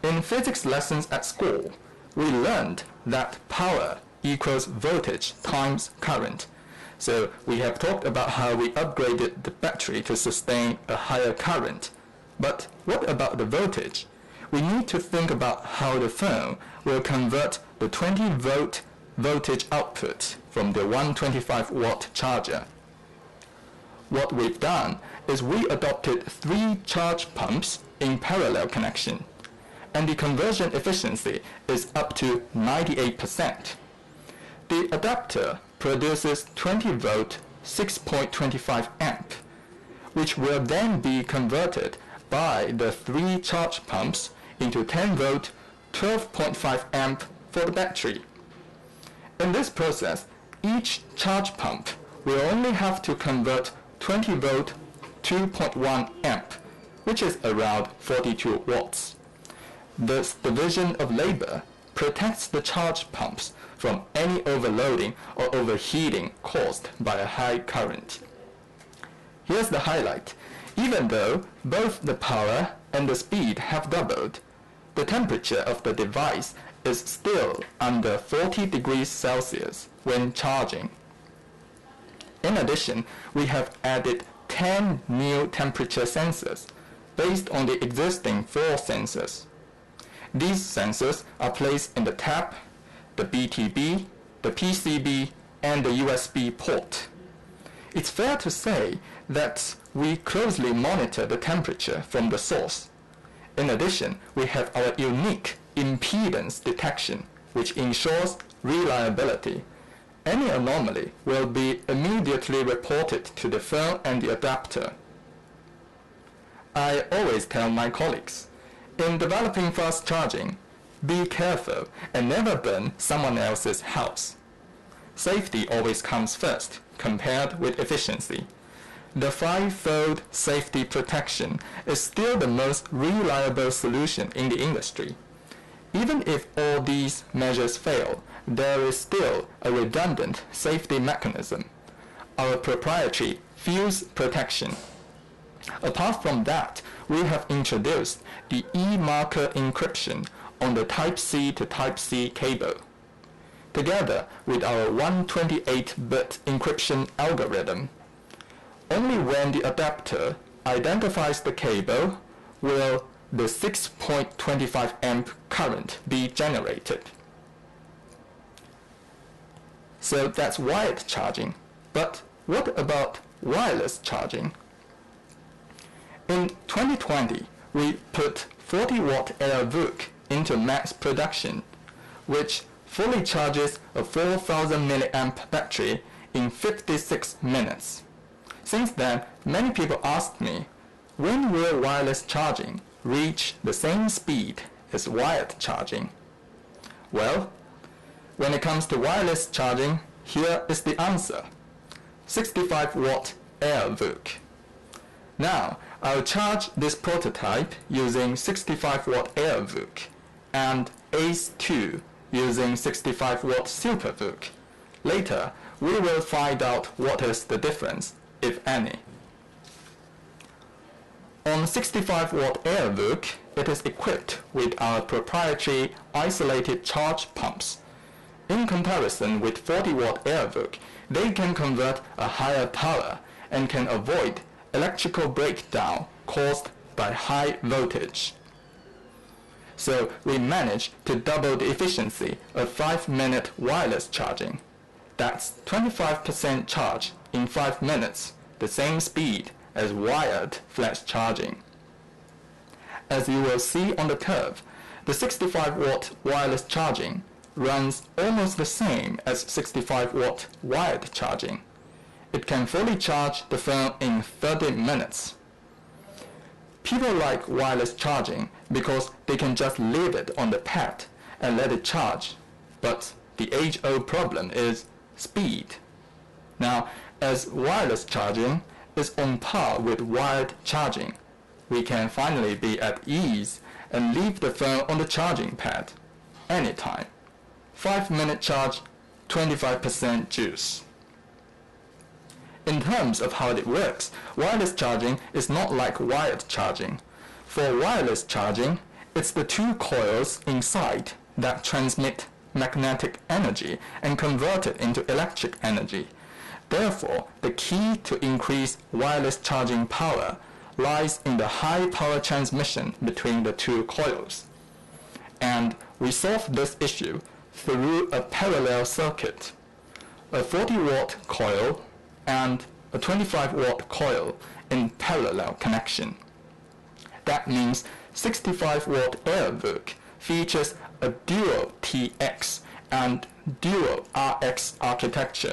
In physics lessons at school, we learned that power equals voltage times current. So we have talked about how we upgraded the battery to sustain a higher current. But what about the voltage? We need to think about how the phone will convert the 20-volt voltage output from the 125-watt charger. What we've done is we adopted 3 charge pumps in parallel connection, and the conversion efficiency is up to 98%. The adapter produces 20-volt 6.25 amp, which will then be converted by the 3 charge pumps into 10-volt 12.5 amp for the battery. In this process, each charge pump will only have to convert 20-volt 2.1 amp, which is around 42 watts. This division of labor protects the charge pumps from any overloading or overheating caused by a high current. Here's the highlight. Even though both the power and the speed have doubled, the temperature of the device is still under 40 degrees Celsius when charging. In addition, we have added 10 new temperature sensors based on the existing 4 sensors. These sensors are placed in the tap, the BTB, the PCB, and the USB port. It's fair to say that we closely monitor the temperature from the source. In addition, we have our unique impedance detection, which ensures reliability. Any anomaly will be immediately reported to the phone and the adapter. I always tell my colleagues, in developing fast charging, be careful and never burn someone else's house. Safety always comes first, compared with efficiency. The 5-fold safety protection is still the most reliable solution in the industry. Even if all these measures fail, there is still a redundant safety mechanism, our proprietary fuse protection. Apart from that, we have introduced the E-marker encryption on the Type-C to Type-C cable. Together with our 128-bit encryption algorithm, only when the adapter identifies the cable will the 6.25 amp current be generated. So that's wired charging. But what about wireless charging? In 2020, we put 40-watt AirVook into mass production, which fully charges a 4,000 milliamp battery in 56 minutes. Since then, many people asked me, when will wireless charging reach the same speed as wired charging? Well, when it comes to wireless charging, here is the answer. 65-watt AirVook. Now, I'll charge this prototype using 65-watt AirVook and ACE2 using 65-watt SuperVook. Later, we will find out what is the difference, if any. On 65-watt AirVook, it is equipped with our proprietary isolated charge pumps. In comparison with 40-watt AirVook, they can convert a higher power and can avoid electrical breakdown caused by high voltage. So we managed to double the efficiency of 5-minute wireless charging. That's 25% charge in 5 minutes, the same speed as wired flash charging. As you will see on the curve, the 65-watt wireless charging runs almost the same as 65-watt wired charging. It can fully charge the phone in 30 minutes. People like wireless charging because they can just leave it on the pad and let it charge. But the age-old problem is speed. Now, as wireless charging is on par with wired charging, we can finally be at ease and leave the phone on the charging pad anytime. 5-minute charge, 25% juice. In terms of how it works, wireless charging is not like wired charging. For wireless charging, It's the two coils inside that transmit magnetic energy and convert it into electric energy. Therefore, the key to increase wireless charging power lies in the high power transmission between the two coils. And we solve this issue through a parallel circuit, a 40-watt coil and a 25-watt coil in parallel connection. That means 65-watt Airbook features a dual TX and dual RX architecture